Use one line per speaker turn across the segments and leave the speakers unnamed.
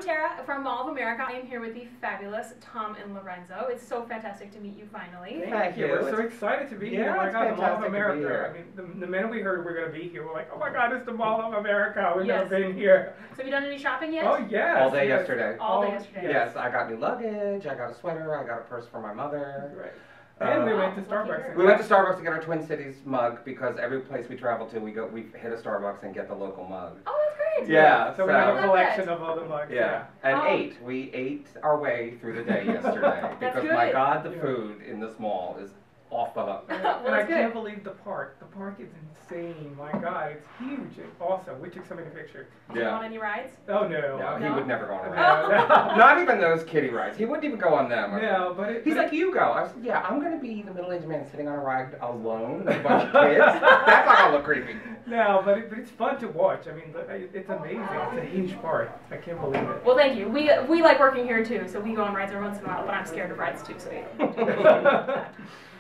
I'm Tara from Mall of America. I am here with the fabulous Tom and Lorenzo. It's so fantastic to meet you finally.
Thank you. We're so excited to be here. Oh my God, the Mall of America. I mean, the minute we heard we were going to be here, we're like, oh my God, it's the Mall of America. We've never been here.
So have you done any shopping yet?
Oh, yes.
All day yesterday.
All day yesterday.
Yes, I got new luggage, I got a sweater, I got a purse for my mother.
Right. And we went to Starbucks.
We went to Starbucks to get our Twin Cities mug because every place we travel to, we hit a Starbucks and get the local mug.
Oh, that's great.
Yeah.
So we have a collection of all the mugs.
Yeah. And we ate our way through the day yesterday because my God, the food in this mall is off the hook.
And I can't believe the park. The park is insane. My God, it's huge and awesome. We took so many pictures.
Did you go on any rides?
Oh no.
No, he would never go on a ride. Not even those kiddie rides. He wouldn't even go on them.
No, but
he's like, you go. I said, yeah, I'm going to be the middle-aged man sitting on a ride alone with a bunch of kids. That's not going to look creepy.
No, but it's fun to watch. I mean, it's amazing. It's a huge park. I can't believe it.
Well, thank you. We like working here too, so we go on rides every once in a while, but I'm scared of rides too, so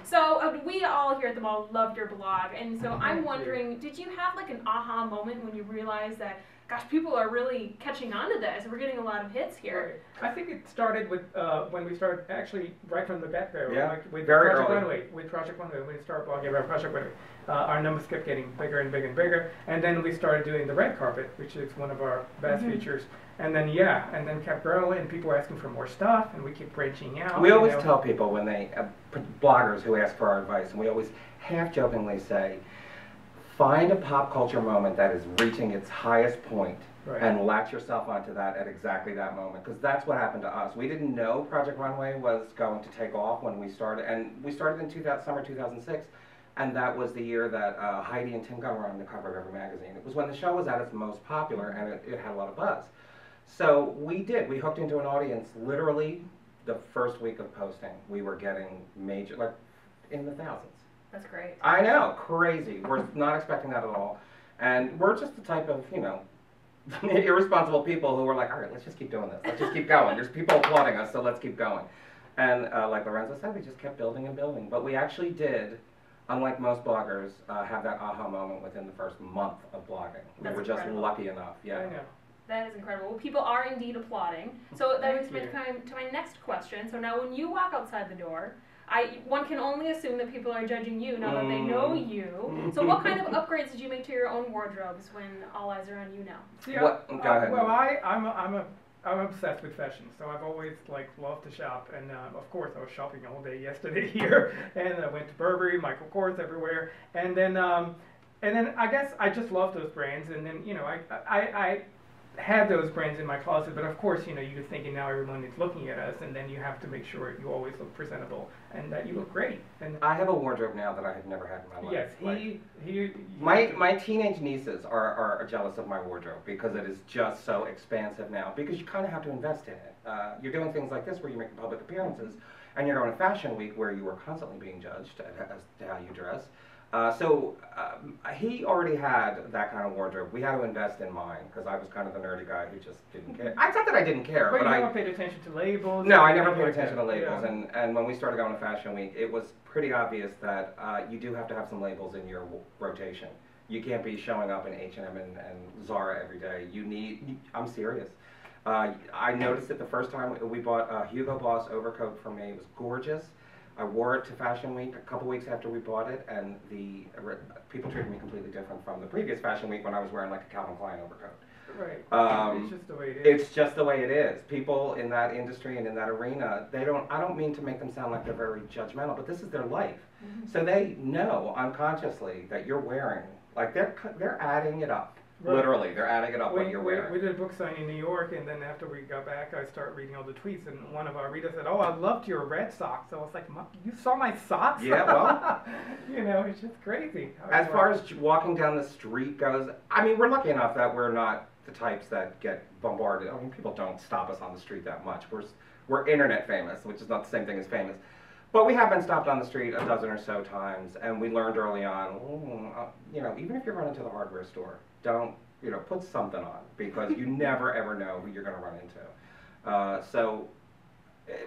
So we all here at the mall loved your blog, and so I'm wondering, did you have like an aha moment when you realized that, gosh, people are really catching on to this, we're getting a lot of hits here?
Right. I think it started with when we started actually right from the get-go, like with Project Runway. With Project Runway, when we started blogging about Project Runway, our numbers kept getting bigger and bigger and bigger, and then we started doing the red carpet, which is one of our best features. And then and then kept growing, and people were asking for more stuff, and we keep branching out.
We always tell people when they, bloggers who ask for our advice, and we always half-jokingly say, find a pop culture moment that is reaching its highest point, and latch yourself onto that at exactly that moment, because that's what happened to us. We didn't know Project Runway was going to take off when we started, and we started in summer 2006, and that was the year that Heidi and Tim Gunn were on the cover of every magazine. It was when the show was at its most popular, and it had a lot of buzz. So we hooked into an audience literally the first week of posting. We were getting major, like in the thousands.
That's great.
I know, crazy. We're not expecting that at all. And we're just the type of, you know, irresponsible people who are like, all right, let's just keep doing this. Let's just keep going. There's people applauding us, so let's keep going. And like Lorenzo said, we just kept building and building. But we actually did, unlike most bloggers, have that aha moment within the first month of blogging. We were just lucky enough. Yeah.
I know.
That is incredible. Well, people are indeed applauding. So that brings me to my next question. So now when you walk outside the door, one can only assume that people are judging you now that they know you. So what kind of upgrades did you make to your own wardrobes when all eyes are on you now?
Go ahead.
Well, I'm obsessed with fashion, so I've always loved to shop, and of course I was shopping all day yesterday here, and I went to Burberry, Michael Kors, everywhere, and then I guess I just love those brands, and then I had those brands in my closet, but of course, you're thinking now everyone is looking at us, and then you have to make sure you always look presentable and that you look great. And
I have a wardrobe now that I have never had in my life.
Yes,
my teenage nieces are jealous of my wardrobe because it is just so expansive now. Because you kind of have to invest in it. You're doing things like this where you're making public appearances, and you're going to Fashion Week where you are constantly being judged as to how you dress. He already had that kind of wardrobe. We had to invest in mine because I was kind of the nerdy guy who just didn't care. It's not that I didn't care,
but you never paid attention to labels.
No, I never paid attention to labels. Yeah. And when we started going to Fashion Week, it was pretty obvious that you do have to have some labels in your rotation. You can't be showing up in H&M and Zara every day. I'm serious. I noticed it the first time we bought a Hugo Boss overcoat for me. It was gorgeous. I wore it to Fashion Week a couple weeks after we bought it, and people treated me completely different from the previous Fashion Week when I was wearing like a Calvin Klein overcoat.
Right. It's just the way it is.
It's just the way it is. People in that industry and in that arena, I don't mean to make them sound like they're very judgmental, but this is their life. So they know unconsciously that you're wearing, like they're adding it up. Right. Literally, they're adding it up what you're wearing.
We did a book signing in New York, and then after we got back, I started reading all the tweets, and one of our readers said, "Oh, I loved your red socks." I was like, "You saw my socks?"
Yeah, well,
it's just crazy.
As far as walking down the street goes, I mean, we're lucky enough that we're not the types that get bombarded. I mean, people don't stop us on the street that much. We're internet famous, which is not the same thing as famous. But we have been stopped on the street a dozen or so times, and we learned early on, even if you run into the hardware store, don't, put something on, because you never ever know who you're going to run into.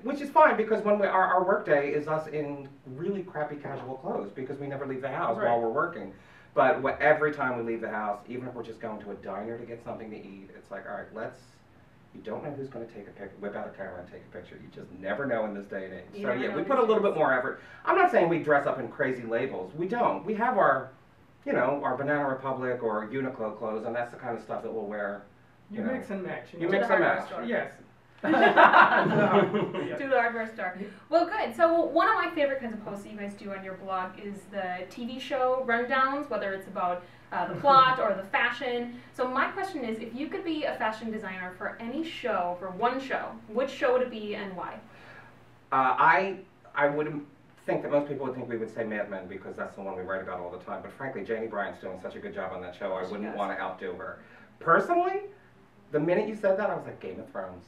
Which is fine, because when our work day is us in really crappy casual clothes, because we never leave the house while we're working. But every time we leave the house, even if we're just going to a diner to get something to eat, it's like, all right, let's You don't know who's going to take a picture, whip out a camera and take a picture. You just never know in this day and age.
You
So
never
yeah,
know
we
these
put a little
days.
bit more effort. I'm not saying we dress up in crazy labels. We don't. We have our, you know, our Banana Republic or Uniqlo clothes, and that's the kind of stuff that we'll wear.
You
know.
mix and match.
You mix and match.
Yes.
To the hardware store. Well, good. So one of my favorite kinds of posts that you guys do on your blog is the TV show rundowns, whether it's about the plot or the fashion. So my question is, if you could be a fashion designer for any show, for one show, which show would it be and why?
I would think that most people would think we would say Mad Men because that's the one we write about all the time. But frankly, Janie Bryant's doing such a good job on that show, I wouldn't want to outdo her. Personally, the minute you said that, I was like, Game of Thrones.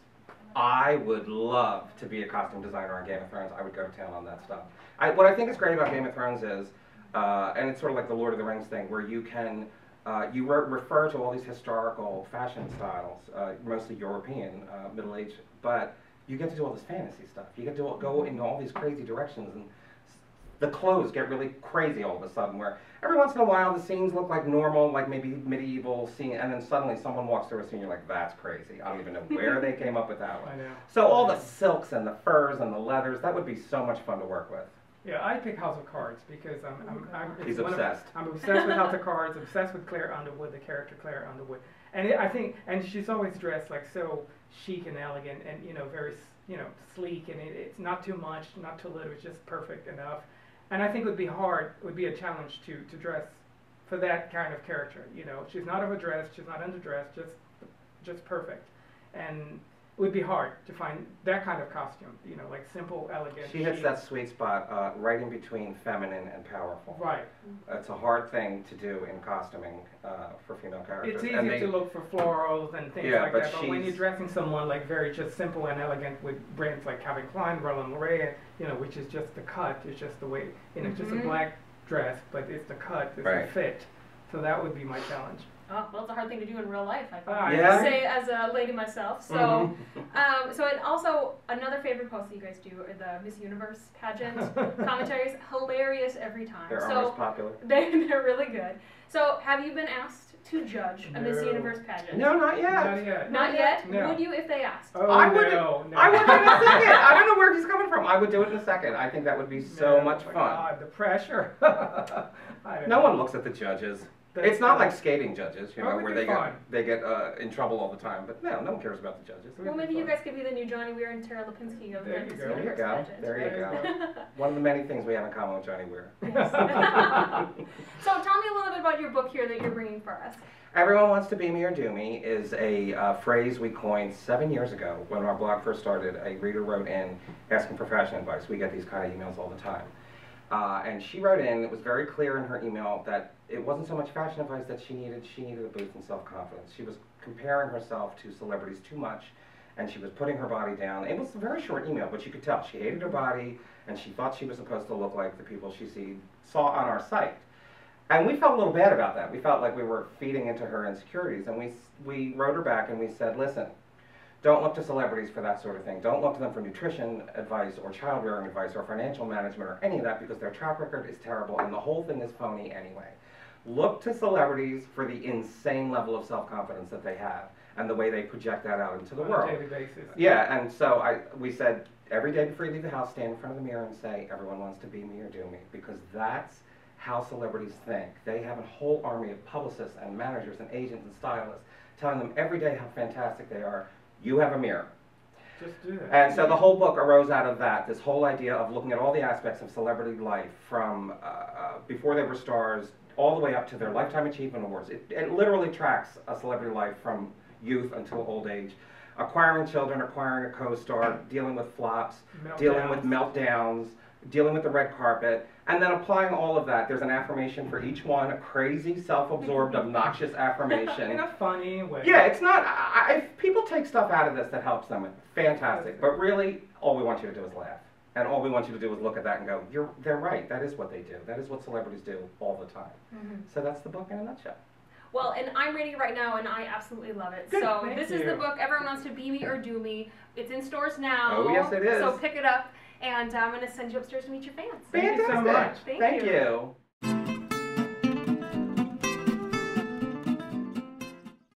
I would love to be a costume designer on Game of Thrones. I would go to town on that stuff. What I think is great about Game of Thrones is, and it's sort of like the Lord of the Rings thing, where you can, refer to all these historical fashion styles, mostly European, Middle Age, but you get to do all this fantasy stuff. You get to go into all these crazy directions, and the clothes get really crazy all of a sudden, where every once in a while the scenes look like normal, like maybe medieval scene, and then suddenly someone walks through a scene, you're like, that's crazy. I don't even know where they came up with that one.
I know.
So all the silks and the furs and the leathers, that would be so much fun to work with.
Yeah, I pick House of Cards because
He's obsessed.
I'm obsessed with House of Cards, obsessed with Claire Underwood, the character Claire Underwood, and I think, and she's always dressed like so chic and elegant, and very, sleek, and it's not too much, not too little, it's just perfect enough. And I think it would be a challenge to dress for that kind of character. She's not overdressed, she's not underdressed, just perfect. And it would be hard to find that kind of costume, like simple, elegant.
She hits that sweet spot right in between feminine and powerful.
Right.
It's a hard thing to do in costuming for female characters.
It's easy to look for florals and things like that, but when you're dressing someone like very just simple and elegant with brands like Calvin Klein, Roland Mouret, which is just the cut, it's just the way, just a black dress, but it's the cut, it's the fit. So that would be my challenge.
Oh, well, it's a hard thing to do in real life, I think.
Yeah.
Say as a lady myself. So, and also another favorite post that you guys do are the Miss Universe pageant commentaries. Hilarious every time.
They're almost popular.
They're really good. So, have you been asked to judge a Miss Universe pageant?
No, not yet.
Not yet.
Not yet?
No.
Would you if they asked?
Oh,
I would.
No.
I would in a second. I don't know where he's coming from. I would do it in a second. I think that would be so much fun.
God, the pressure.
No one looks at the judges. It's not like skating judges, where they get in trouble all the time. But no one cares about the judges.
Well, maybe you guys could be the new Johnny Weir and Tara Lipinski of the Miss Universe pageant.
There you go. One of the many things we have in common with Johnny Weir.
Yes. So tell me a little bit about your book here that you're bringing for us.
Everyone Wants to Be Me or Do Me is a phrase we coined 7 years ago when our blog first started. A reader wrote in asking for fashion advice. We get these kind of emails all the time. And she wrote in, it was very clear in her email that it wasn't so much fashion advice that she needed a boost in self-confidence. She was comparing herself to celebrities too much, and she was putting her body down. It was a very short email, but you could tell she hated her body, and she thought she was supposed to look like the people she saw on our site. And we felt a little bad about that. We felt like we were feeding into her insecurities, and we wrote her back and we said, listen, don't look to celebrities for that sort of thing. Don't look to them for nutrition advice or child-rearing advice or financial management or any of that, because their track record is terrible and the whole thing is phony anyway. Look to celebrities for the insane level of self-confidence that they have and the way they project that out into the world.
On a daily basis.
Yeah, and so we said, every day before you leave the house, stand in front of the mirror and say, everyone wants to be me or do me, because that's how celebrities think. They have a whole army of publicists and managers and agents and stylists telling them every day how fantastic they are. You have a mirror.
Just do that.
And so the whole book arose out of that, this whole idea of looking at all the aspects of celebrity life from before they were stars all the way up to their Lifetime Achievement Awards. It literally tracks a celebrity life from youth until old age. Acquiring children, acquiring a co-star, dealing with flops, dealing with meltdowns, dealing with the red carpet, and then applying all of that. There's an affirmation for each one, a crazy, self-absorbed, obnoxious affirmation.
In a funny way.
Yeah, it's not, if people take stuff out of this that helps them, fantastic. But really, all we want you to do is laugh. And all we want you to do is look at that and go, they're right, that is what they do. That is what celebrities do all the time. So that's the book in a nutshell.
Well, and I'm reading it right now, and I absolutely love it.
Good,
so this is the book, Everyone Wants to Be Me or Do Me. It's in stores now.
Oh, yes, it is.
So pick it up, and I'm going to send you upstairs to meet your fans.
Fantastic.
Thank you so much.
Thank
Thank
you.
you.